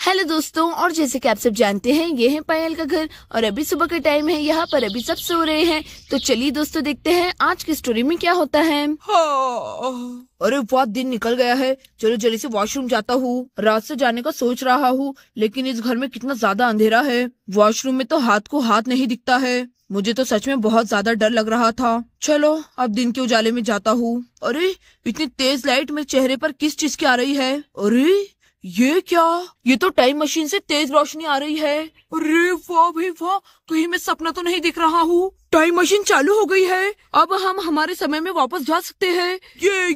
Hello दोस्तों, और जैसे कि आप सब जानते हैं ये है पायल का घर और अभी सुबह का टाइम है। यहाँ पर अभी सब सो रहे हैं, तो चलिए दोस्तों देखते हैं आज की स्टोरी में क्या होता है। अरे बहुत दिन निकल गया है, चलो जल्दी से वॉशरूम जाता हूँ। रात से जाने का सोच रहा हूँ, लेकिन इस घर में कितना ज्यादा अंधेरा है। वॉशरूम में तो हाथ को हाथ नहीं दिखता है। मुझे तो सच में बहुत ज्यादा डर लग रहा था। चलो अब दिन के उजाले में जाता हूँ। अरे इतनी तेज लाइट मेरे चेहरे पर किस चीज की आ रही है? अरे ये क्या? ये तो टाइम मशीन से तेज रोशनी आ रही है। अरे वाह भाई वाह, कहीं मैं सपना तो नहीं देख रहा हूँ। टाइम मशीन चालू हो गई है, अब हम हमारे समय में वापस जा सकते हैं। ये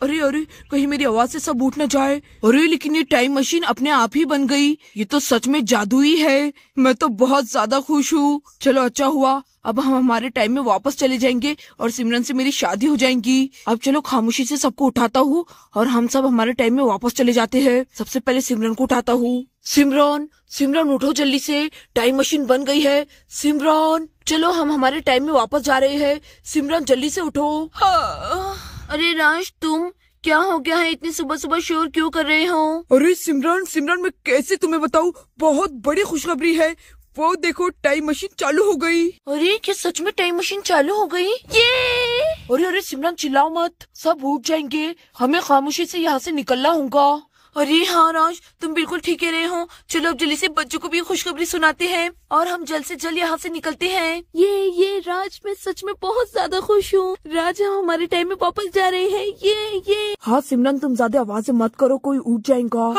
अरे अरे, कहीं मेरी आवाज से सब उठ न जाए। अरे लेकिन ये टाइम मशीन अपने आप ही बन गई। ये तो सच में जादुई है। मैं तो बहुत ज्यादा खुश हूँ। चलो अच्छा हुआ, अब हम हमारे टाइम में वापस चले जाएंगे और सिमरन से मेरी शादी हो जाएगी। अब चलो खामोशी से सबको उठाता हूँ और हम सब हमारे टाइम में वापस चले जाते हैं। सबसे पहले सिमरन को उठाता हूँ। सिमरन सिमरन उठो जल्दी से, टाइम मशीन बन गई है। सिमरन चलो हम हमारे टाइम में वापस जा रहे हैं। सिमरन जल्दी से उठो। अरे राज, तुम क्या हो गया है? इतनी सुबह सुबह शोर क्यों कर रहे हो? अरे सिमरन सिमरन, मैं कैसे तुम्हें बताऊँ, बहुत बड़ी खुशखबरी है। वो देखो टाइम मशीन चालू हो गई। अरे क्या सच में टाइम मशीन चालू हो गई? ये अरे अरे सिमरन चिल्लाओ मत, सब उठ जाएंगे। हमें खामोशी से यहाँ से निकलना होगा। अरे हाँ राज, तुम बिल्कुल ठीक कह रहे हो। चलो अब जल्दी से बच्चों को भी खुशखबरी सुनाते हैं और हम जल्द से जल्द यहाँ से निकलते हैं। ये राज, मैं सच में बहुत ज्यादा खुश हूँ। राज, हम हमारे टाइम में वापस जा रहे हैं। ये हाँ सिमरन, तुम ज्यादा आवाज मत करो, कोई उठ जाएगा।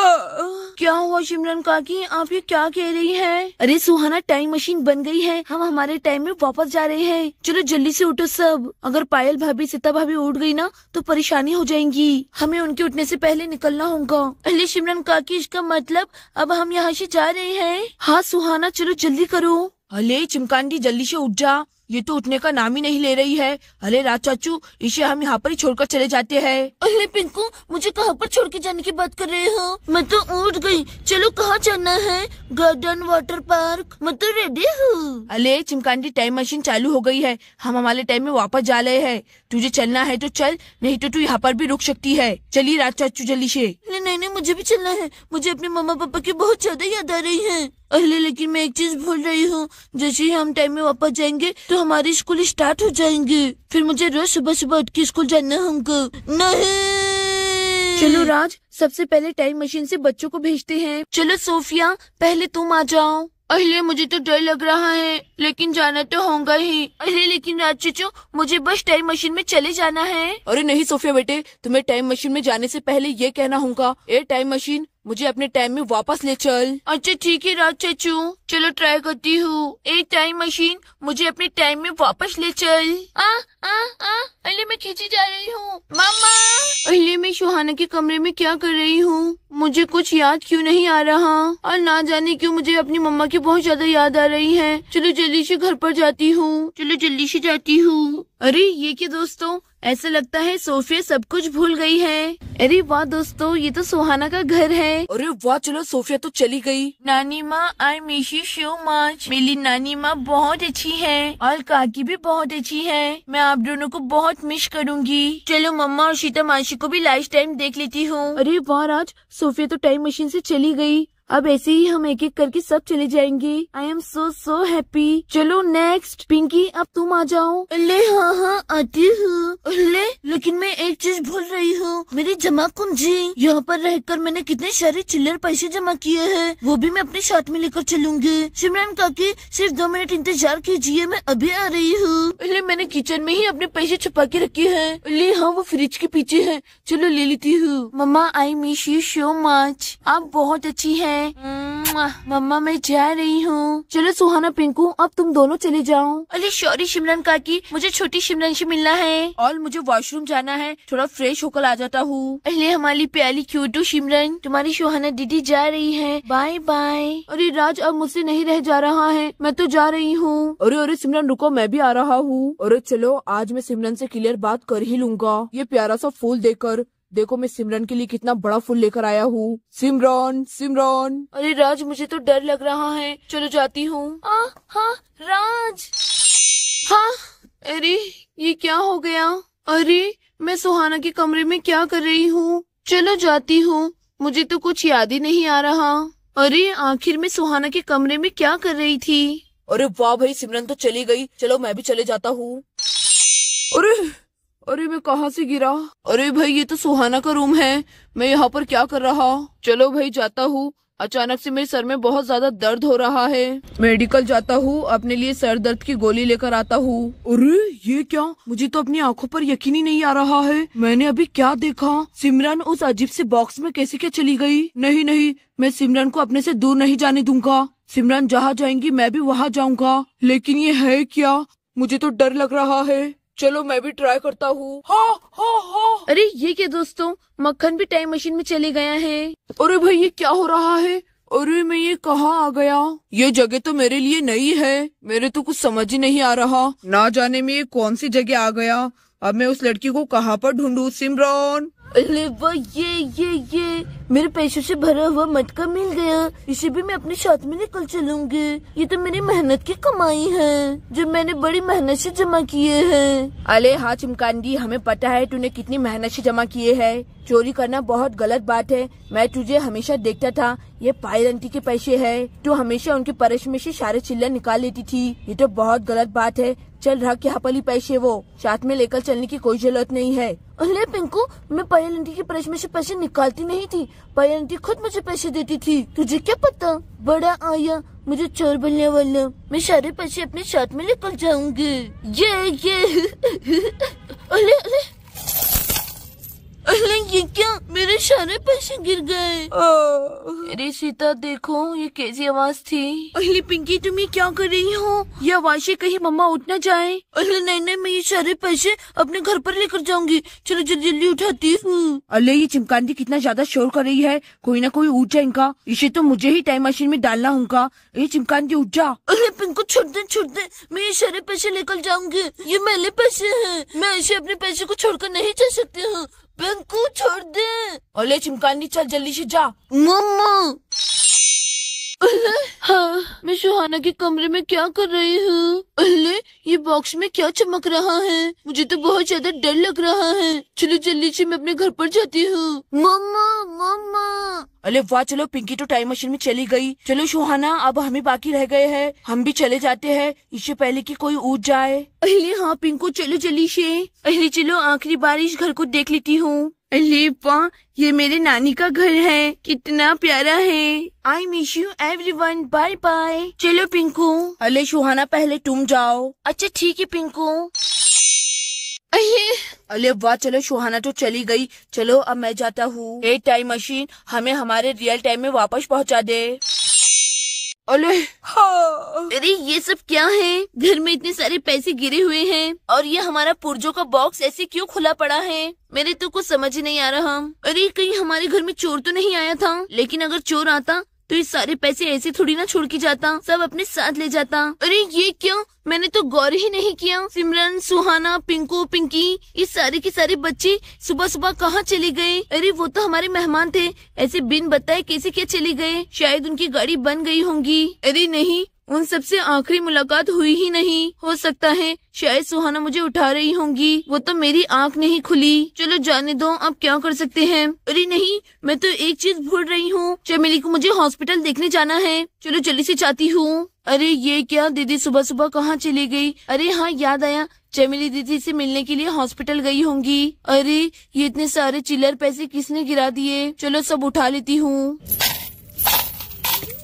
क्या हुआ सिमरन काकी, आप ये क्या कह रही हैं? अरे सुहाना, टाइम मशीन बन गई है, हम हमारे टाइम में वापस जा रहे हैं। चलो जल्दी से उठो सब। अगर पायल भाभी, सीता भाभी उठ गई ना तो परेशानी हो जाएगी। हमें उनके उठने से पहले निकलना होगा। अरे सिमरन काकी, इसका मतलब अब हम यहाँ से जा रहे हैं? हाँ सुहाना, चलो जल्दी करो। अरे चिमकांडी जल्दी से उठ जा, ये तो उठने का नाम ही नहीं ले रही है। अरे राज चाचू, इसे हम यहाँ पर ही छोड़कर चले जाते हैं। अरे पिंकू, मुझे कहाँ पर छोड़ के जाने की बात कर रहे हो? मैं तो उठ गई। चलो कहाँ जाना है? Garden, water park? मैं तो रेडी हूँ। अरे चिमकांडी, टाइम मशीन चालू हो गई है, हम हमारे टाइम में वापस जा रहे हैं। तुझे चलना है तो चल, नहीं तो तू यहाँ पर भी रुक सकती है। चलिए राज चाचू जल्दी से। नहीं, मुझे भी चलना है। मुझे अपने मम्मा पापा की बहुत ज्यादा याद आ रही है। अरे लेकिन मैं एक चीज भूल रही हूँ, जैसे ही हम टाइम में वापस जाएंगे तो हमारी स्कूल स्टार्ट हो जाएंगे। फिर मुझे रोज सुबह सुबह उठ के स्कूल जाना होगा। नहीं। चलो राज, सबसे पहले टाइम मशीन से बच्चों को भेजते हैं। चलो सोफिया, पहले तुम आ जाओ। अरे मुझे तो डर लग रहा है, लेकिन जाना तो होगा ही। अरे लेकिन राज चाचू, मुझे बस टाइम मशीन में चले जाना है। अरे नहीं सोफिया बेटे, तुम्हें टाइम मशीन में जाने से पहले ये कहना होगा, ए टाइम मशीन, मुझे अपने टाइम में वापस ले चल। अच्छा ठीक है राज चाचू, चलो ट्राई करती हूँ। एक टाइम मशीन, मुझे अपने टाइम में वापस ले चल। अरे मैं खींची जा रही हूँ। मामा, अरे मैं सुहाना के कमरे में क्या कर रही हूँ? मुझे कुछ याद क्यों नहीं आ रहा, और ना जाने क्यों मुझे अपनी मम्मा की बहुत ज्यादा याद आ रही है। चलो जल्दी से घर पर जाती हूँ। चलो जल्दी से जाती हूँ। अरे ये क्या दोस्तों, ऐसा लगता है सोफिया सब कुछ भूल गई है। अरे वाह दोस्तों, ये तो सुहाना का घर है। अरे वाह, चलो सोफिया तो चली गई। नानी माँ, आई मिस यू सो मच। मेरी नानी माँ बहुत अच्छी है और काकी भी बहुत अच्छी है। मैं आप दोनों को बहुत मिस करूँगी। चलो मम्मा और सीता मासी को भी लास्ट टाइम देख लेती हूँ। अरे वाह राज, सोफिया तो टाइम मशीन से चली गई। अब ऐसे ही हम एक एक करके सब चले जाएंगे। आई एम सो हैप्पी। चलो नेक्स्ट पिंकी, अब तुम आ जाओ। अरे हाँ आती हूँ। अरे लेकिन मैं एक चीज भूल रही हूँ, मेरी जमा कुंजी। यहाँ पर रहकर मैंने कितने सारे चिल्लर पैसे जमा किए हैं, वो भी मैं अपने साथ में लेकर चलूंगी। सिमरन काकी, सिर्फ 2 मिनट इंतजार कीजिए, मैं अभी आ रही हूँ। अरे मैंने किचन में ही अपने पैसे छुपा के रखे हैं। अरे हाँ, वो फ्रिज के पीछे है, चलो ले लेती हूँ। मम्मा, I miss you so much. आप बहुत अच्छी है। मम्मा मैं जा रही हूँ। चलो सुहाना पिंकू, अब तुम दोनों चले जाओ। अरे सॉरी सिमरन काकी, मुझे छोटी सिमरन से मिलना है और मुझे वॉशरूम जाना है, थोड़ा फ्रेश होकर आ जाता हूँ। अरे हमारी प्यारी क्यूटू सिमरन, तुम्हारी सुहाना दीदी जा रही है, बाय बाय। अरे राज, अब मुझसे नहीं रह जा रहा है, मैं तो जा रही हूँ। अरे सिमरन रुको, मैं भी आ रहा हूँ। अरे चलो, आज मैं सिमरन से क्लियर बात कर ही लूंगा। ये प्यारा सा फूल देकर देखो, मैं सिमरन के लिए कितना बड़ा फूल लेकर आया हूँ। सिमरन सिमरन। अरे राज, मुझे तो डर लग रहा है, चलो जाती हूँ। हाँ राज। हाँ, अरे ये क्या हो गया? अरे मैं सुहाना के कमरे में क्या कर रही हूँ? चलो जाती हूँ, मुझे तो कुछ याद ही नहीं आ रहा। अरे आखिर में सुहाना के कमरे में क्या कर रही थी? अरे वाह भाई, सिमरन तो चली गई। चलो मैं भी चले जाता हूँ। अरे मैं कहाँ से गिरा? अरे भाई ये तो सुहाना का रूम है, मैं यहाँ पर क्या कर रहा? चलो भाई जाता हूँ। अचानक से मेरे सर में बहुत ज्यादा दर्द हो रहा है। मेडिकल जाता हूँ, अपने लिए सर दर्द की गोली लेकर आता हूँ। अरे ये क्या? मुझे तो अपनी आंखों पर यकीन ही नहीं आ रहा है। मैंने अभी क्या देखा? सिमरन उस अजीब से बॉक्स में कैसे क्या चली गई? नहीं, मैं सिमरन को अपने से दूर नहीं जाने दूंगा। सिमरन जहाँ जाएंगी मैं भी वहाँ जाऊंगा। लेकिन ये है क्या? मुझे तो डर लग रहा है। चलो मैं भी ट्राई करता हूँ। हाँ। अरे ये क्या दोस्तों, मक्खन भी टाइम मशीन में चले गया है। अरे भाई ये क्या हो रहा है? अरे मैं ये कहाँ आ गया? ये जगह तो मेरे लिए नई है, मेरे तो कुछ समझ ही नहीं आ रहा। ना जाने में ये कौन सी जगह आ गया। अब मैं उस लड़की को कहाँ पर ढूंढूं? सिमरन। अरे वाह, ये मेरे पैसों से भरा हुआ मटका मिल गया। इसे भी मैं अपने साथ में लेकर चलूंगी। ये तो मेरी मेहनत की कमाई है, जो मैंने बड़ी मेहनत से जमा किए हैं। अरे हाँ चिमकांडी, हमें पता है तूने कितनी मेहनत से जमा किए हैं। चोरी करना बहुत गलत बात है। मैं तुझे हमेशा देखता था, ये पायल आंटी के पैसे है। तू हमेशा उनके पर्स में से सारे चिल्लर निकाल लेती थी। ये तो बहुत गलत बात है। चल रख यहाँ पर पैसे, वो साथ में लेकर चलने की कोई जरूरत नहीं है। अरे पिंकू, मैं पायल आंटी के पर्स में से पैसे निकालती नहीं थी, पायल आंटी खुद मुझे पैसे देती थी। तुझे क्या पता? बड़ा आया मुझे चोर बनने वाला। मैं सारे पैसे अपने साथ में लेकर जाऊंगी। ये अरे ये क्या? मेरे सारे पैसे गिर गए। अरे सीता देखो, ये कैसी आवाज थी? अरे पिंकी, तुम ये क्या कर रही हो? ये आवाज से कहीं मम्मा उठ न जाए। अरे नहीं, मैं ये सारे पैसे अपने घर पर लेकर जाऊंगी। चलो जल्दी उठाती हूँ। अरे ये चिमकांडी कितना ज्यादा शोर कर रही है, कोई ना कोई उठ जाएगा। इसे तो मुझे ही टाइम मशीन में डालना होगा। ये चिमकांडी उठ जा। अरे पिंकू छोड़ दे, मैं ये सारे पैसे लेकर जाऊंगी। ये मेरे पैसे हैं, मैं ऐसे अपने पैसे को छोड़कर नहीं जा सकती हूँ। पिंकू छोड़ दे। अरे चिमकांडी चल जल्दी से जा। मम्मा। हाँ, मैं सुहाना के कमरे में क्या कर रही हूँ? अरे ये बॉक्स में क्या चमक रहा है? मुझे तो बहुत ज्यादा डर लग रहा है। चलो जल्दी से मैं अपने घर पर जाती हूँ। मम्मा। अरे वाह, चलो पिंकी तो टाइम मशीन में चली गई। चलो सुहाना, अब हम ही बाकी रह गए हैं। हम भी चले जाते हैं, इससे पहले कि कोई उठ जाए। अरे हाँ पिंकू, चलो जल्दी से। अरे चलो आखिरी बार इस घर को देख लेती हूँ। अरे वाह, ये मेरे नानी का घर है, कितना प्यारा है। I miss you everyone, bye bye. चलो पिंकू। अरे सुहाना, पहले तुम जाओ। अच्छा ठीक है पिंकू। अरे वाह, चलो सुहाना तो चली गई। चलो अब मैं जाता हूँ। ये टाइम मशीन हमें हमारे रियल टाइम में वापस पहुँचा दे। अरे ये सब क्या है? घर में इतने सारे पैसे गिरे हुए हैं और ये हमारा पुर्जों का बॉक्स ऐसे क्यों खुला पड़ा है? मेरे तो कुछ समझ ही नहीं आ रहा। अरे कहीं हमारे घर में चोर तो नहीं आया था? लेकिन अगर चोर आता तो ये सारे पैसे ऐसे थोड़ी ना छोड़ के जाता, सब अपने साथ ले जाता। अरे ये क्या? मैंने तो गौर ही नहीं किया। सिमरन, सुहाना, पिंकू, पिंकी, ये सारे के सारे बच्चे सुबह सुबह कहाँ चले गए? अरे वो तो हमारे मेहमान थे, ऐसे बिन बताए कैसे क्या चले गए? शायद उनकी गाड़ी बन गई होंगी। अरे नहीं, उन सबसे आखिरी मुलाकात हुई ही नहीं। हो सकता है शायद सुहाना मुझे उठा रही होंगी, वो तो मेरी आंख नहीं खुली। चलो जाने दो, अब क्या कर सकते हैं। अरे नहीं, मैं तो एक चीज भूल रही हूँ, चमेली को मुझे हॉस्पिटल देखने जाना है। चलो जल्दी से जाती हूँ। अरे ये क्या, दीदी सुबह सुबह कहाँ चली गई? अरे हाँ याद आया, चमेली दीदी से मिलने के लिए हॉस्पिटल गई होंगी। अरे ये इतने सारे चिल्लर पैसे किसने गिरा दिए? चलो सब उठा लेती हूँ।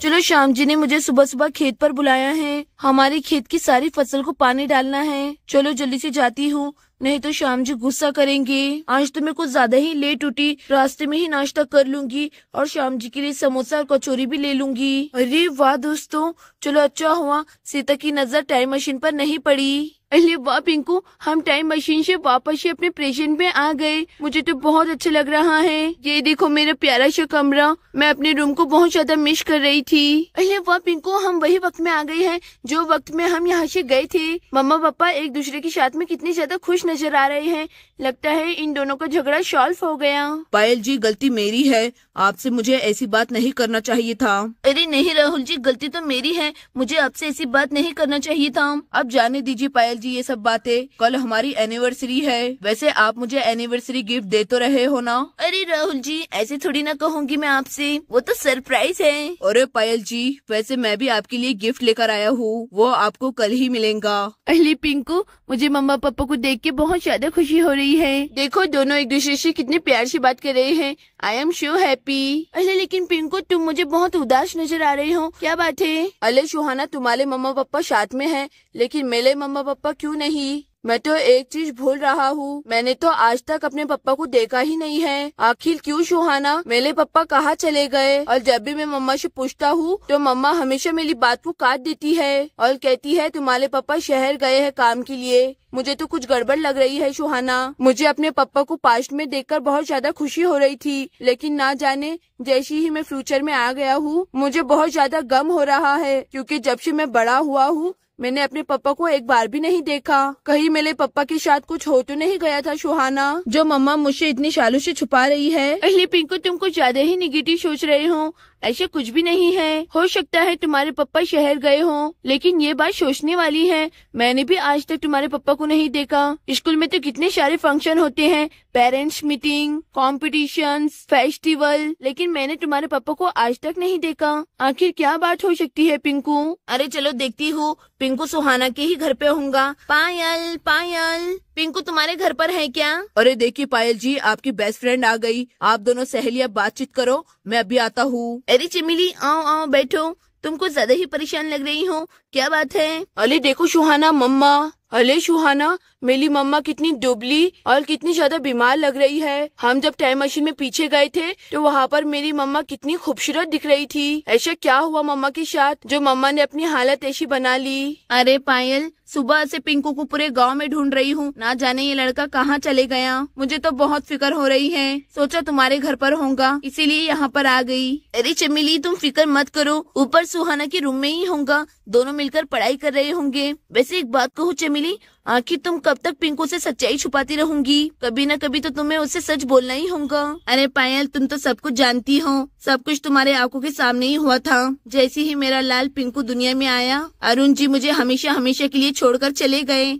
चलो श्याम जी ने मुझे सुबह सुबह खेत पर बुलाया है, हमारे खेत की सारी फसल को पानी डालना है। चलो जल्दी से जाती हूँ, नहीं तो श्याम जी गुस्सा करेंगे। आज तो मैं कुछ ज्यादा ही लेट उठी, रास्ते में ही नाश्ता कर लूंगी और श्याम जी के लिए समोसा और कचौरी भी ले लूंगी। अरे वाह दोस्तों, चलो अच्छा हुआ सीता की नजर टाइम मशीन पर नहीं पड़ी। अरे वाह पिंकू, हम टाइम मशीन से वापस से अपने प्रेजेंट में आ गए। मुझे तो बहुत अच्छा लग रहा है। ये देखो मेरा प्यारा सा कमरा, मैं अपने रूम को बहुत ज्यादा मिस कर रही थी। अरे वाह पिंकू, हम वही वक्त में आ गए हैं जो वक्त में हम यहाँ से गए थे। मम्मा पापा एक दूसरे के साथ में कितने ज्यादा खुश नजर आ रहे हैं। लगता है इन दोनों का झगड़ा सॉल्व हो गया। पायल जी, गलती मेरी है, आपसे मुझे ऐसी बात नहीं करना चाहिए था। अरे नहीं राहुल जी, गलती तो मेरी है, मुझे आपसे ऐसी बात नहीं करना चाहिए था। अब जाने दीजिए पायल जी ये सब बातें, कल हमारी एनिवर्सरी है। वैसे आप मुझे एनिवर्सरी गिफ्ट दे तो रहे हो ना? अरे राहुल जी, ऐसे थोड़ी ना कहूँगी मैं आपसे, वो तो सरप्राइज है। अरे पायल जी, वैसे मैं भी आपके लिए गिफ्ट लेकर आया हूँ, वो आपको कल ही मिलेगा। अरे पिंकू, मुझे मम्मा पापा को देख के बहुत ज्यादा खुशी हो रही है। देखो दोनों एक दूसरे से कितने प्यार से बात कर रहे हैं। आई एम सो हैप्पी। अरे लेकिन पिंकू, तुम मुझे बहुत उदास नजर आ रही हो, क्या बात है? अरे सुहाना, तुम्हारे मम्मा पापा साथ में हैं, लेकिन मेरे मम्मा पापा क्यों नहीं? मैं तो एक चीज भूल रहा हूँ, मैंने तो आज तक अपने पापा को देखा ही नहीं है। आखिर क्यों सुहाना, मेरे पापा कहाँ चले गए? और जब भी मैं मम्मा से पूछता हूँ तो मम्मा हमेशा मेरी बात को काट देती है और कहती है तुम्हारे पापा शहर गए हैं काम के लिए। मुझे तो कुछ गड़बड़ लग रही है सुहाना। मुझे अपने पापा को पास्ट में देखकर बहुत ज्यादा खुशी हो रही थी, लेकिन ना जाने जैसे ही मैं फ्यूचर में आ गया हूँ मुझे बहुत ज्यादा गम हो रहा है, क्योंकि जब से मैं बड़ा हुआ हूँ मैंने अपने पापा को एक बार भी नहीं देखा। कहीं मेरे पापा के साथ कुछ हो तो नहीं गया था सुहाना, जो मम्मा मुझसे इतनी सालों से छुपा रही है? अरे पिंकू, तुम कुछ ज्यादा ही निगेटिव सोच रहे हो। ऐसा कुछ भी नहीं है। हो सकता है तुम्हारे पापा शहर गए हों, लेकिन ये बात सोचने वाली है। मैंने भी आज तक तुम्हारे पापा को नहीं देखा। स्कूल में तो कितने सारे फंक्शन होते हैं, पेरेंट्स मीटिंग, कॉम्पिटिशन्स, फेस्टिवल, लेकिन मैंने तुम्हारे पापा को आज तक नहीं देखा। आखिर क्या बात हो सकती है पिंकू? अरे चलो देखती हूँ, पिंकू सुहाना के ही घर पे होगा। पायल पायल, पिंकू तुम्हारे घर पर है क्या? अरे देखिए पायल जी, आपकी बेस्ट फ्रेंड आ गई। आप दोनों सहेलियां बातचीत करो, मैं अभी आता हूँ। अरे चिमिली, आओ आओ बैठो। तुमको ज्यादा ही परेशान लग रही हो, क्या बात है? अरे देखो सुहाना, मम्मा। अरे सुहाना, मेरी मम्मा कितनी दुबली और कितनी ज्यादा बीमार लग रही है। हम जब टाइम मशीन में पीछे गए थे तो वहाँ पर मेरी मम्मा कितनी खूबसूरत दिख रही थी। ऐसा क्या हुआ मम्मा के साथ जो मम्मा ने अपनी हालत ऐसी बना ली? अरे पायल, सुबह से पिंकू को पूरे गांव में ढूंढ रही हूँ, ना जाने ये लड़का कहाँ चले गया। मुझे तो बहुत फिक्र हो रही है, सोचा तुम्हारे घर पर होगा इसीलिए यहाँ पर आ गई। अरे चमेली, तुम फिक्र मत करो, ऊपर सुहाना के रूम में ही होगा, दोनों मिलकर पढ़ाई कर रहे होंगे। वैसे एक बात कहूँ चमेली, आखिर तुम कब तक पिंकू से सच्चाई छुपाती रहूंगी? कभी न कभी तो तुम्हें उससे सच बोलना ही होगा। अरे पायल, तुम तो सब कुछ जानती हो, सब कुछ तुम्हारे आंखों के सामने ही हुआ था। जैसे ही मेरा लाल पिंकू दुनिया में आया, अरुण जी मुझे हमेशा हमेशा के लिए छोड़कर चले गए।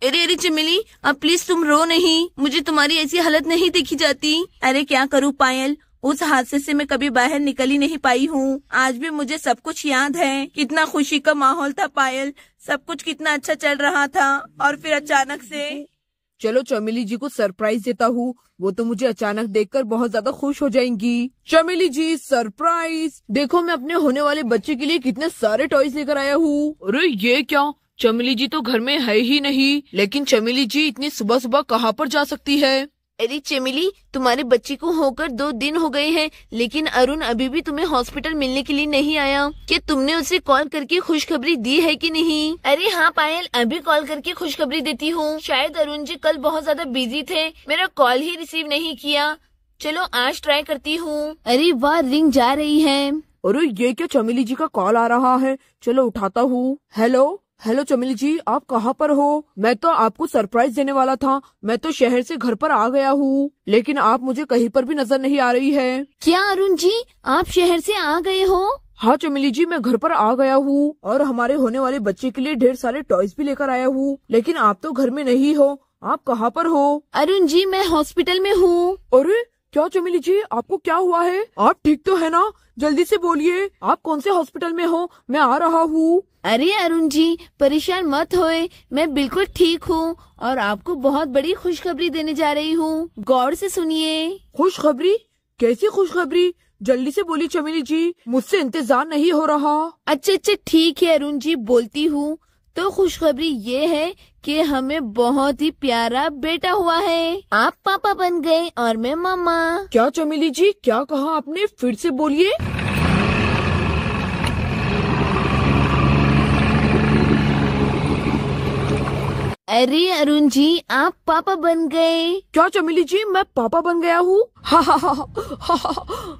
अरे चमेली, अब प्लीज तुम रो नहीं, मुझे तुम्हारी ऐसी हालत नहीं देखी जाती। अरे क्या करूँ पायल, उस हादसे से मैं कभी बाहर निकल ही नहीं पाई हूँ। आज भी मुझे सब कुछ याद है, कितना खुशी का माहौल था पायल, सब कुछ कितना अच्छा चल रहा था, और फिर अचानक से। चलो चमेली जी को सरप्राइज देता हूँ, वो तो मुझे अचानक देखकर बहुत ज्यादा खुश हो जाएंगी। चमेली जी सरप्राइज, देखो मैं अपने होने वाले बच्चे के लिए कितने सारे टॉयज लेकर आया हूँ। अरे ये क्या, चमेली जी तो घर में है ही नहीं, लेकिन चमेली जी इतनी सुबह सुबह कहाँ पर जा सकती है? अरे चमेली, तुम्हारे बच्चे को होकर 2 दिन हो गए हैं, लेकिन अरुण अभी भी तुम्हें हॉस्पिटल मिलने के लिए नहीं आया। क्या तुमने उसे कॉल करके खुशखबरी दी है कि नहीं? अरे हाँ पायल, अभी कॉल करके खुशखबरी देती हूँ। शायद अरुण जी कल बहुत ज्यादा बिजी थे, मेरा कॉल ही रिसीव नहीं किया। चलो आज ट्राई करती हूँ। अरे वाह, रिंग जा रही है। अरे ये क्या, चमेली जी का कॉल आ रहा है, चलो उठाता हूँ। हेलो हेलो चमेली जी, आप कहाँ पर हो? मैं तो आपको सरप्राइज देने वाला था, मैं तो शहर से घर पर आ गया हूँ, लेकिन आप मुझे कहीं पर भी नजर नहीं आ रही है। क्या अरुण जी, आप शहर से आ गए हो? हाँ चमेली जी, मैं घर पर आ गया हूँ और हमारे होने वाले बच्चे के लिए ढेर सारे टॉयज भी लेकर आया हूँ, लेकिन आप तो घर में नहीं हो। आप कहाँ पर हो? अरुण जी, मैं हॉस्पिटल में हूँ। अरे क्या चमेली जी, आपको क्या हुआ है? आप ठीक तो है ना? जल्दी से बोलिए, आप कौन से हॉस्पिटल में हो? मैं आ रहा हूँ। अरे अरुण जी, परेशान मत होए, मैं बिल्कुल ठीक हूँ और आपको बहुत बड़ी खुशखबरी देने जा रही हूँ, गौर से सुनिए। खुशखबरी? कैसी खुशखबरी? जल्दी से बोलिए चमेली जी, मुझसे इंतजार नहीं हो रहा। अच्छा ठीक है अरुण जी, बोलती हूँ। तो खुशखबरी ये है कि हमें बहुत ही प्यारा बेटा हुआ है। आप पापा बन गए और मैं मम्मा। क्या चमेली जी, क्या कहा आपने? फिर से बोलिए। अरे अरुण जी, आप पापा बन गए। क्या चमेली जी, मैं पापा बन गया हूँ?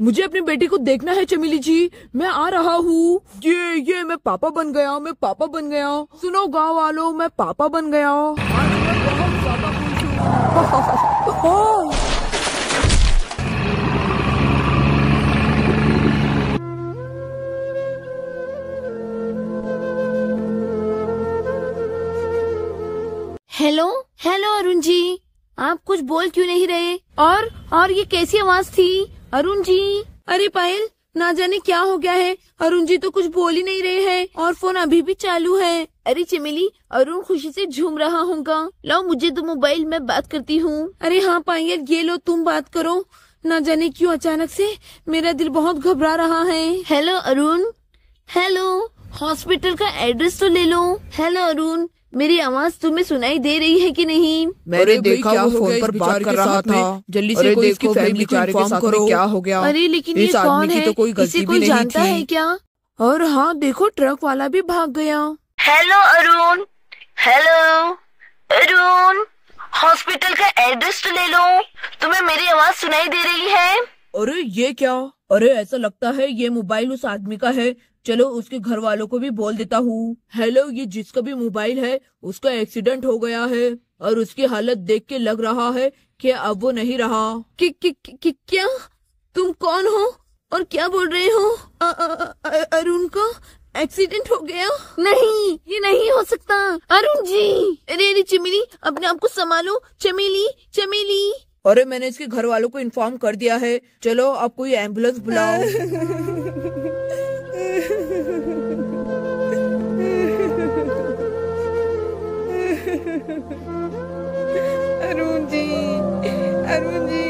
मुझे अपनी बेटी को देखना है चमेली जी, मैं आ रहा हूँ। ये मैं पापा बन गया, मैं पापा बन गया। सुनो गाँव वालों, मैं पापा बन गया। आज मैं बहुत ज्यादा खुश हूँ। आप कुछ बोल क्यों नहीं रहे? और ये कैसी आवाज थी? अरुण जी। अरे पायल, ना जाने क्या हो गया है, अरुण जी तो कुछ बोल ही नहीं रहे हैं और फोन अभी भी चालू है। अरे चमेली, अरुण खुशी से झूम रहा होगा। लाओ मुझे दो मोबाइल, मैं बात करती हूँ। अरे हाँ पायल, ये लो तुम बात करो। ना जाने क्यों अचानक से मेरा दिल बहुत घबरा रहा है। हेलो अरुण। हेलो, हॉस्पिटल का एड्रेस तो ले लो। हेलो अरुण, मेरी आवाज तुम्हें सुनाई दे रही है कि नहीं? मैंने देखा वो फोन पर बात कर रहा था। जल्दी से कोई इसकी फैमिली को इन्फॉर्म करो। क्या हो गया? अरे लेकिन ये कौन है? तो कोई इसे कोई जानता है क्या? और हाँ देखो, ट्रक वाला भी भाग गया। Hello Arun. Hello Arun, hospital का एड्रेस तो ले लो। तुम्हें मेरी आवाज सुनाई दे रही है? अरे ये क्या? अरे ऐसा लगता है ये मोबाइल उस आदमी का है। चलो उसके घर वालों को भी बोल देता हूँ। हेलो, ये जिसका भी मोबाइल है उसका एक्सीडेंट हो गया है और उसकी हालत देख के लग रहा है कि अब वो नहीं रहा। क्या? तुम कौन हो और क्या बोल रहे हो? अरुण का एक्सीडेंट हो गया? नहीं, ये नहीं हो सकता। अरुण जी। अरे चमेली, अपने आप को संभालो। चमेली चमेली। अरे मैंने इसके घर वालों को इन्फॉर्म कर दिया है। चलो अब कोई एम्बुलेंस बुलाओ। अरुण जी, अरुण जी।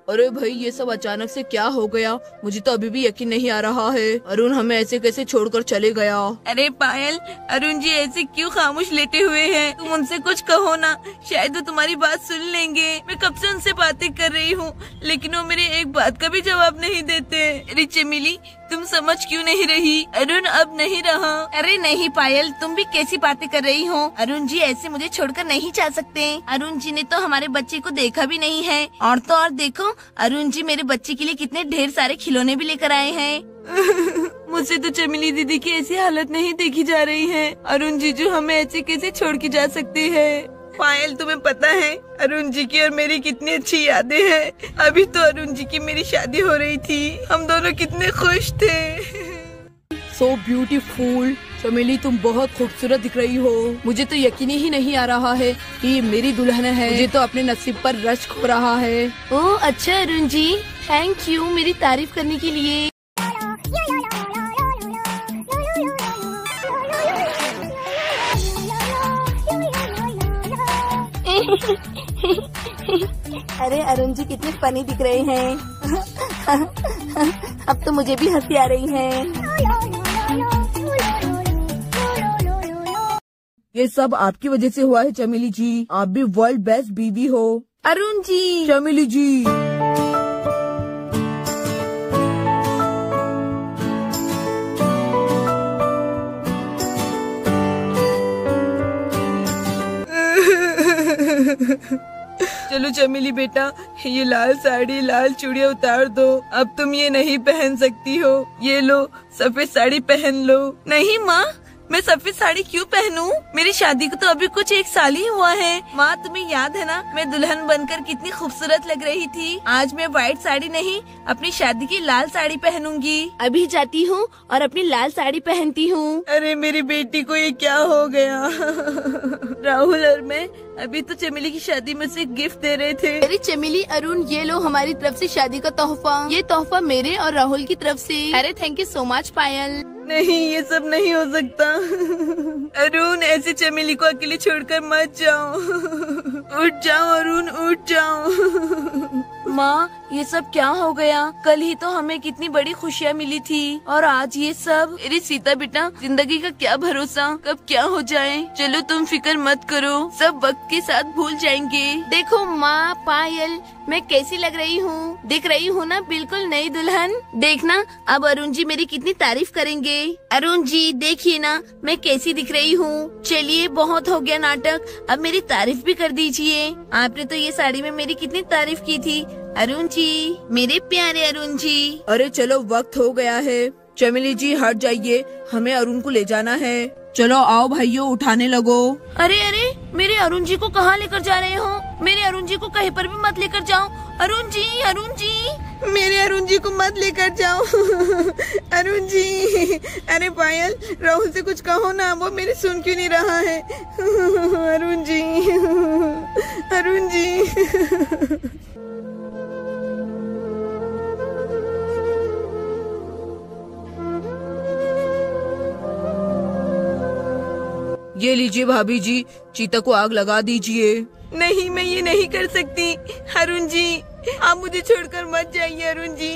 अरे भाई, ये सब अचानक से क्या हो गया? मुझे तो अभी भी यकीन नहीं आ रहा है। अरुण हमें ऐसे कैसे छोड़कर चले गया? अरे पायल, अरुण जी ऐसे क्यों खामोश लेटे हुए हैं? तुम उनसे कुछ कहो ना, शायद वो तुम्हारी बात सुन लेंगे। मैं कब से उनसे बातें कर रही हूँ, लेकिन वो मेरी एक बात का भी जवाब नहीं देते। अरे चमेली, तुम समझ क्यों नहीं रही? अरुण अब नहीं रहा। अरे नहीं पायल, तुम भी कैसी बातें कर रही हो? अरुण जी ऐसे मुझे छोड़कर नहीं जा सकते। अरुण जी ने तो हमारे बच्चे को देखा भी नहीं है। और तो और देखो, अरुण जी मेरे बच्चे के लिए कितने ढेर सारे खिलौने भी लेकर आए हैं। मुझसे तो चमेली दीदी की ऐसी हालत नहीं देखी जा रही है। अरुण जीजू हमें ऐसे कैसे छोड़ के जा सकते हैं? पायल, तुम्हें पता है अरुण जी की और मेरी कितनी अच्छी यादें हैं। अभी तो अरुण जी की मेरी शादी हो रही थी, हम दोनों कितने खुश थे। So beautiful. चमेली, तुम बहुत खूबसूरत दिख रही हो। मुझे तो यकीन ही नहीं आ रहा है कि ये मेरी दुल्हन है। मुझे तो अपने नसीब पर रश्क हो रहा है। ओह अच्छा अरुण जी, थैंक यू मेरी तारीफ करने के लिए। अरे अरुण जी कितने फनी दिख रहे हैं। अब तो मुझे भी हंसी आ रही है। ये सब आपकी वजह से हुआ है चमेली जी। आप भी वर्ल्ड बेस्ट बीवी हो। अरुण जी। चमेली जी। चलो चमेली बेटा, ये लाल साड़ी लाल चूड़ियाँ उतार दो। अब तुम ये नहीं पहन सकती हो। ये लो, सफेद साड़ी पहन लो। नहीं माँ, मैं सफेद साड़ी क्यों पहनूं? मेरी शादी को तो अभी कुछ 1 साल ही हुआ है। माँ तुम्हें याद है ना, मैं दुल्हन बनकर कितनी खूबसूरत लग रही थी। आज मैं व्हाइट साड़ी नहीं, अपनी शादी की लाल साड़ी पहनूंगी। अभी जाती हूँ और अपनी लाल साड़ी पहनती हूँ। अरे मेरी बेटी को ये क्या हो गया? राहुल और मैं अभी तो चमेली की शादी में से गिफ्ट दे रहे थे। अरे चमेली, अरुण, ये लो हमारी तरफ से शादी का तोहफा। ये तोहफा मेरे और राहुल की तरफ से। अरे थैंक यू सो मच पायल। नहीं, ये सब नहीं हो सकता। अरुण, ऐसे चमेली को अकेले छोड़कर मत जाओ। उठ जाओ अरुण, उठ जाओ। माँ, ये सब क्या हो गया? कल ही तो हमें कितनी बड़ी खुशियाँ मिली थी और आज ये सब। अरे सीता बेटा, जिंदगी का क्या भरोसा, कब क्या हो जाए। चलो तुम फिक्र मत करो, सब वक्त के साथ भूल जाएंगे। देखो माँ, पायल, मैं कैसी लग रही हूँ? दिख रही हूँ ना बिल्कुल नई दुल्हन। देखना अब अरुण जी मेरी कितनी तारीफ करेंगे। अरुण जी देखिए ना मैं कैसी दिख रही हूँ। चलिए बहुत हो गया नाटक, अब मेरी तारीफ भी कर दीजिए। आपने तो ये साड़ी में मेरी कितनी तारीफ की थी। अरुण जी, मेरे प्यारे अरुण जी। अरे चलो, वक्त हो गया है। चमेली जी हट जाइए, हमें अरुण को ले जाना है। चलो आओ भाइयों, उठाने लगो। अरे अरे मेरे अरुण जी को कहाँ लेकर जा रहे हो? मेरे अरुण जी को कहीं पर भी मत लेकर जाओ। अरुण जी, अरुण जी, मेरे अरुण जी को मत लेकर जाओ। अरुण जी, अरे पायल, राहुल से कुछ कहो ना, वो मेरी सुन क्यों नहीं रहा है। अरुण जी, अरुण जी। ये लीजिए भाभी जी, चीता को आग लगा दीजिए। नहीं, मैं ये नहीं कर सकती। अरुण जी, आप मुझे छोड़कर मत जाइए। अरुण जी,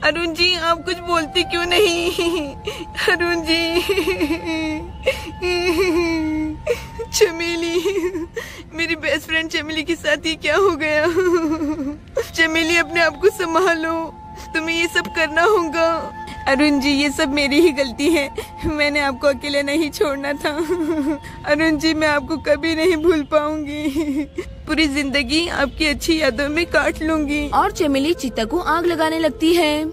अरुण जी, आप कुछ बोलते क्यों नहीं? अरुण जी। चमेली, मेरी बेस्ट फ्रेंड चमेली के साथ ये क्या हो गया? चमेली, अपने आप को संभालो, तुम्हें ये सब करना होगा। अरुण जी, ये सब मेरी ही गलती है, मैंने आपको अकेले नहीं छोड़ना था। अरुण जी, मैं आपको कभी नहीं भूल पाऊंगी, पूरी जिंदगी आपकी अच्छी यादों में काट लूंगी। और चमेली चीता को आग लगाने लगती है।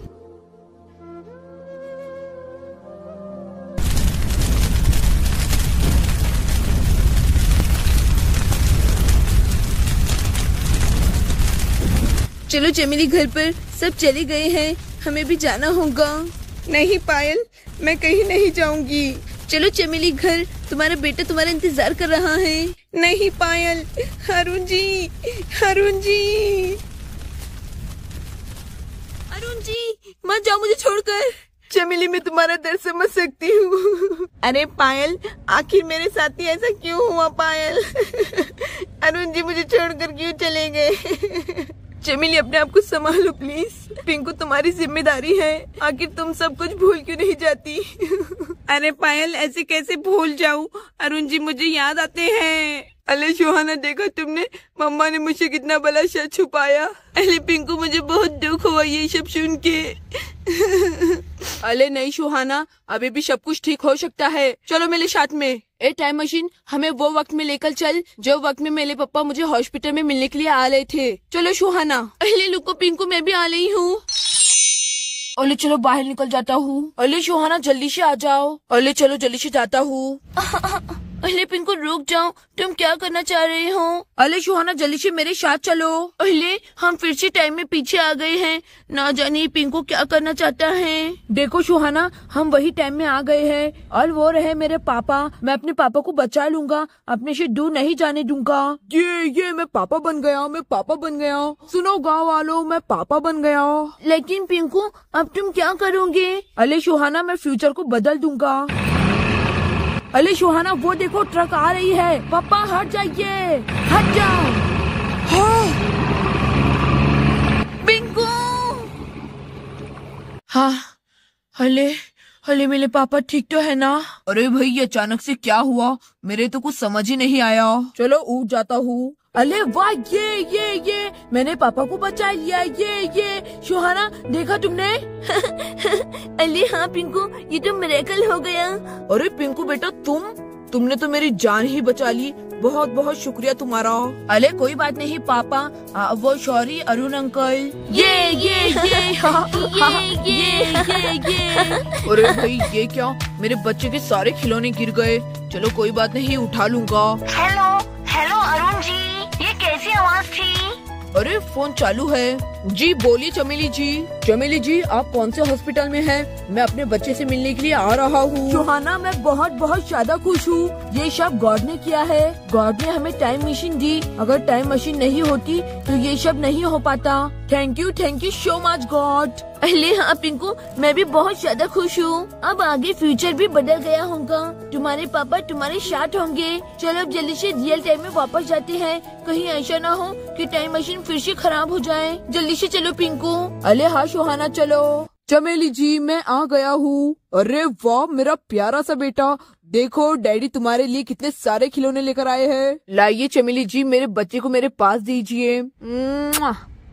चलो चमेली, घर पर सब चले गए हैं, हमें भी जाना होगा। नहीं पायल, मैं कहीं नहीं जाऊंगी। चलो चमेली, घर, तुम्हारा बेटा तुम्हारा इंतजार कर रहा है। नहीं पायल, अरुण जी, अरुण जी, अरुण जी, मत जाओ मुझे छोड़कर। चमेली, मैं तुम्हारा दर्द समझ सकती हूँ। अरे पायल, आखिर मेरे साथ ही ऐसा क्यों हुआ? पायल, अरुण जी मुझे छोड़कर क्यों चले गए? चमेली, अपने आप को संभालो प्लीज। पिंकू, तुम्हारी जिम्मेदारी है, आखिर तुम सब कुछ भूल क्यों नहीं जाती? अरे पायल, ऐसे कैसे भूल जाऊं? अरुण जी मुझे याद आते हैं। अरे सुहाना, देखा तुमने, मम्मा ने मुझे कितना बड़ा शक छुपाया। अरे पिंकू, मुझे बहुत दुख हुआ ये सब सुन के। अरे नहीं सुहाना, अभी भी सब कुछ ठीक हो सकता है, चलो मेरे साथ में। ए टाइम मशीन, हमें वो वक्त में लेकर चल जो वक्त में मेरे पापा मुझे हॉस्पिटल में मिलने के लिए आ रहे थे। चलो सुहाना। अरे लुको पिंकू, मैं भी आ रही हूँ। अरे चलो बाहर निकल जाता हूँ। अरे सुहाना, जल्दी से आ जाओ। अरे चलो जल्दी से जाता हूँ। अरे पिंकू, रुक जाओ, तुम क्या करना चाह रहे हो? अरे सुहाना, जल्दी से मेरे साथ चलो। अरे हम फिर से टाइम में पीछे आ गए हैं, ना जाने पिंकू क्या करना चाहता है। देखो सुहाना, हम वही टाइम में आ गए हैं और वो रहे मेरे पापा। मैं अपने पापा को बचा लूंगा, अपने से दूर नहीं जाने दूंगा। ये मैं पापा बन गया, मैं पापा बन गया। सुनो गाँव वालों, मैं पापा बन गया। लेकिन पिंकू, अब तुम क्या करोगे? अरे सुहाना, मैं फ्यूचर को बदल दूंगा। अरे सुहाना, वो देखो ट्रक आ रही है। पापा हट जाइए, हट जाओ। हाँ। पिंकू। हाँ, अले मेरे पापा ठीक तो है ना? अरे भाई, ये अचानक से क्या हुआ, मेरे तो कुछ समझ ही नहीं आया। चलो उठ जाता हूँ। अरे वाह, ये मैंने पापा को बचा लिया। ये सुहाना, देखा तुमने? अरे हाँ पिंकू, ये तो मिरेकल हो गया। अरे पिंकू बेटा, तुमने तो मेरी जान ही बचा ली, बहुत बहुत शुक्रिया तुम्हारा। अरे कोई बात नहीं पापा, वो सॉरी अरुण अंकल। ये अरे भाई, ये क्या, मेरे बच्चे के सारे खिलौने गिर गए। चलो कोई बात नहीं, उठा लूंगा। हेलो अरुण जी, ये कैसी आवाज थी? अरे फोन चालू है। जी बोलिए चमेली जी। चमेली जी, आप कौन से हॉस्पिटल में हैं? मैं अपने बच्चे से मिलने के लिए आ रहा हूँ। सुहाना, मैं बहुत बहुत ज्यादा खुश हूँ, ये सब गॉड ने किया है। गॉड ने हमें टाइम मशीन दी, अगर टाइम मशीन नहीं होती तो ये सब नहीं हो पाता। Thank you so much God. अरे हाँ पिंकू, मैं भी बहुत ज्यादा खुश हूँ। अब आगे फ्यूचर भी बदल गया होगा, तुम्हारे पापा तुम्हारे साथ होंगे। चलो अब जल्दी से रियल टाइम में वापस जाते हैं, कहीं ऐसा ना हो कि टाइम मशीन फिर से खराब हो जाए। जल्दी से चलो पिंकू। अरे हाँ सुहाना, चलो। चमेली जी, मैं आ गया हूँ। अरे वाह, मेरा प्यारा सा बेटा, देखो डैडी तुम्हारे लिए कितने सारे खिलौने लेकर आए हैं। लाइए चमेली जी, मेरे बच्चे को मेरे पास दीजिए।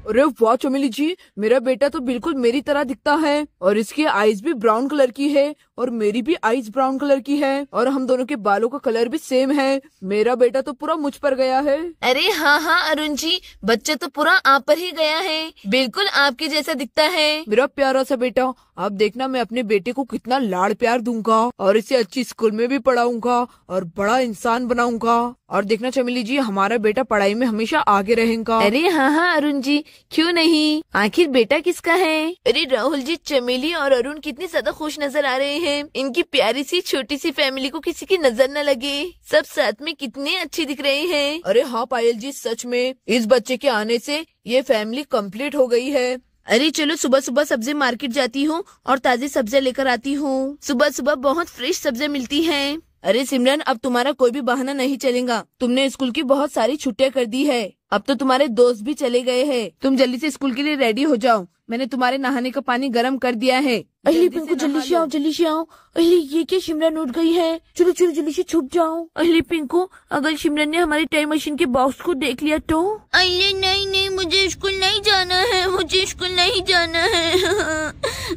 अरे वाह चमेली जी, मेरा बेटा तो बिल्कुल मेरी तरह दिखता है और इसकी आईज भी ब्राउन कलर की है और मेरी भी आईज ब्राउन कलर की है और हम दोनों के बालों का कलर भी सेम है। मेरा बेटा तो पूरा मुझ पर गया है। अरे हाँ हाँ अरुण जी, बच्चा तो पूरा आप पर ही गया है, बिल्कुल आपके जैसा दिखता है। मेरा प्यारा सा बेटा, अब देखना मैं अपने बेटे को कितना लाड़ प्यार दूंगा और इसे अच्छी स्कूल में भी पढ़ाऊंगा और बड़ा इंसान बनाऊंगा। और देखना चमेली जी, हमारा बेटा पढ़ाई में हमेशा आगे रहेगा। अरे हाँ हाँ अरुण जी, क्यों नहीं, आखिर बेटा किसका है? अरे राहुल जी, चमेली और अरुण कितने ज्यादा खुश नजर आ रहे हैं। इनकी प्यारी सी छोटी सी फैमिली को किसी की नजर न लगे, सब साथ में कितने अच्छे दिख रहे हैं। अरे हाँ पायल जी, सच में इस बच्चे के आने से ये फैमिली कंप्लीट हो गई है। अरे चलो सुबह सुबह सब्जी मार्केट जाती हूँ और ताजी सब्जियाँ लेकर आती हूँ। सुबह सुबह बहुत फ्रेश सब्जियाँ मिलती हैं। अरे सिमरन, अब तुम्हारा कोई भी बहाना नहीं चलेगा। तुमने स्कूल की बहुत सारी छुट्टियां कर दी है, अब तो तुम्हारे दोस्त भी चले गए हैं। तुम जल्दी से स्कूल के लिए रेडी हो जाओ, मैंने तुम्हारे नहाने का पानी गर्म कर दिया है। अरे पिंकू जल्दी से आओ, जल्दी से आओ। अरे ये क्या, सिमरन उठ गई है। चलो चलो जल्दी से छुप जाओ। अरे पिंकू, अगर सिमरन ने हमारी टाइम मशीन के बॉक्स को देख लिया तो? अरे नहीं नहीं, मुझे स्कूल नहीं जाना है, मुझे स्कूल नहीं जाना है।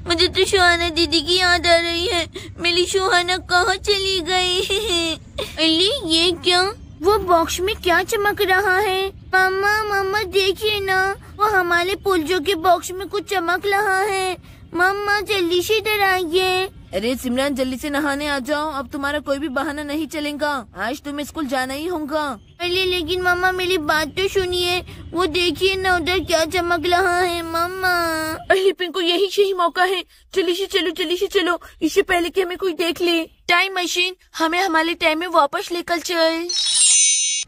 मुझे तो सुहाना दीदी की याद आ रही है। मेरी सुहाना कहाँ चली गई? अरे ये क्या, वो बॉक्स में क्या चमक रहा है? मम्मा मम्मा देखिए ना, वो हमारे पुलजो के बॉक्स में कुछ चमक रहा है। मम्मा जल्दी से इधर आइए। अरे सिमरन, जल्दी से नहाने आ जाओ, अब तुम्हारा कोई भी बहाना नहीं चलेगा, आज तुम्हें स्कूल जाना ही होगा। अरे लेकिन मम्मा मेरी बात तो सुनिए, वो देखिए ना उधर क्या चमक रहा है। मम्मा अरे पिंकू, यही सही मौका है, जल्दी से चलो जल्दी से चलो, इससे पहले कि हमें कोई देख ले। टाइम मशीन, हमें हमारे टाइम में वापस लेकर चल।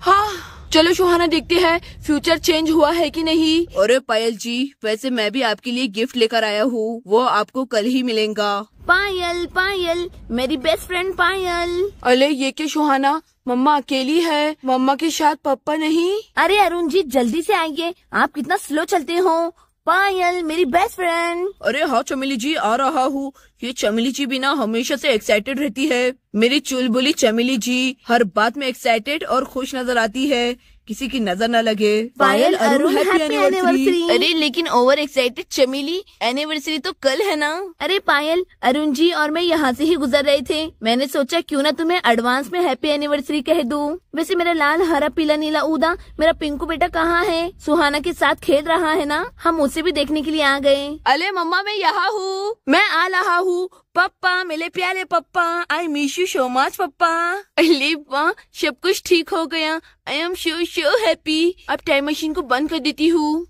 हाँ चलो सुहाना, देखते हैं फ्यूचर चेंज हुआ है कि नहीं। अरे पायल जी, वैसे मैं भी आपके लिए गिफ्ट लेकर आया हूँ, वो आपको कल ही मिलेगा। पायल पायल, मेरी बेस्ट फ्रेंड पायल। अरे ये क्या सुहाना, मम्मा अकेली है, मम्मा के साथ पापा नहीं? अरे अरुण जी जल्दी से आइए, आप कितना स्लो चलते हो। पायल मेरी बेस्ट फ्रेंड। अरे हाँ चमेली जी, आ रहा हूँ। ये चमेली जी भी ना हमेशा से एक्साइटेड रहती है। मेरी चुलबुली चमेली जी हर बात में एक्साइटेड और खुश नजर आती है, किसी की नजर न लगे। पायल अरुण हैप्पी एनिवर्सरी। अरे लेकिन ओवर एक्साइटेड चमेली, एनिवर्सरी तो कल है ना। अरे पायल, अरुण जी और मैं यहाँ से ही गुजर रहे थे, मैंने सोचा क्यों ना तुम्हें एडवांस में हैप्पी एनिवर्सरी कह दूं। वैसे मेरा लाल हरा पीला नीला ऊदा मेरा पिंकू बेटा कहाँ है? सुहाना के साथ खेल रहा है ना, हम उसे भी देखने के लिए आ गए। अरे मम्मा, मैं यहाँ हूँ, मैं आ रहा हूँ। पप्पा, मेरे प्यारे पप्पा, I miss you so much पप्पा। अरे वाह, सब कुछ ठीक हो गया, आई एम सो हैप्पी। अब टाइम मशीन को बंद कर देती हूँ।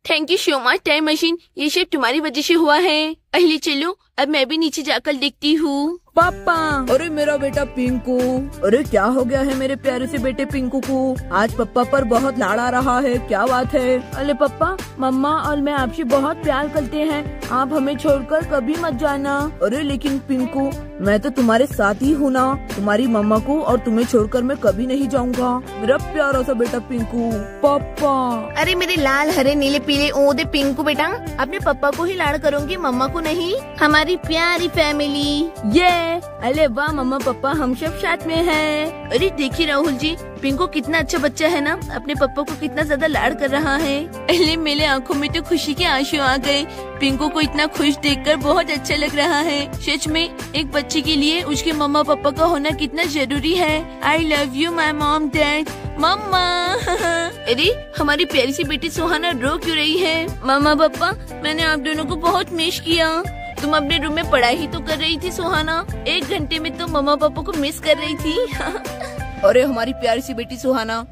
Thank you so much time machine, ये सब तुम्हारी वजह से हुआ है। अरे चलो, अब मैं भी नीचे जाकर देखती हूँ। पापा, अरे मेरा बेटा पिंकू, अरे क्या हो गया है मेरे प्यारे से बेटे पिंकू को? आज पापा पर बहुत लाड़ आ रहा है, क्या बात है? अरे पापा, मम्मा और मैं आपसे बहुत प्यार करते हैं, आप हमें छोड़कर कभी मत जाना। अरे लेकिन पिंकू, मैं तो तुम्हारे साथ ही हूँ ना, तुम्हारी मम्मा को और तुम्हें छोड़कर मैं कभी नहीं जाऊँगा, मेरा प्यारा सा बेटा पिंकू। पापा, अरे मेरे लाल हरे नीले पीले ओदे पिंकू बेटा, अपने पापा को ही लाड़ करूँगी, मम्मा को नहीं। हमारी प्यारी फैमिली। ये अरे वाह, मम्मा पापा हम सब साथ में हैं। अरे देखिए राहुल जी, पिंकू कितना अच्छा बच्चा है ना, अपने पापा को कितना ज्यादा लाड़ कर रहा है। अरे मेरे आंखों में तो खुशी के आंसू आ गए, पिंकू को इतना खुश देखकर बहुत अच्छा लग रहा है। सच में एक बच्चे के लिए उसके मम्मा पापा का होना कितना जरूरी है। I love you my mom dad. मम्मा। अरे हमारी प्यारी सी बेटी सुहाना रो क्यों रही है? मम्मा पापा, मैंने आप दोनों को बहुत मिस किया। तुम अपने रूम में पढ़ाई ही तो कर रही थी सुहाना, 1 घंटे में तो मम्मा पापा को मिस कर रही थी। अरे हमारी प्यारी सी बेटी सुहाना,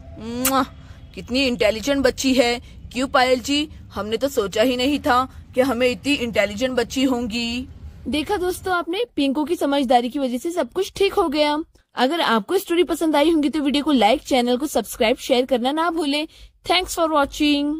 कितनी इंटेलिजेंट बच्ची है। क्यों पायल जी, हमने तो सोचा ही नहीं था कि हमें इतनी इंटेलिजेंट बच्ची होंगी। देखा दोस्तों आपने, पिंकू की समझदारी की वजह से सब कुछ ठीक हो गया। अगर आपको स्टोरी पसंद आई होंगी तो वीडियो को लाइक, चैनल को सब्सक्राइब, शेयर करना ना भूले। Thanks for watching.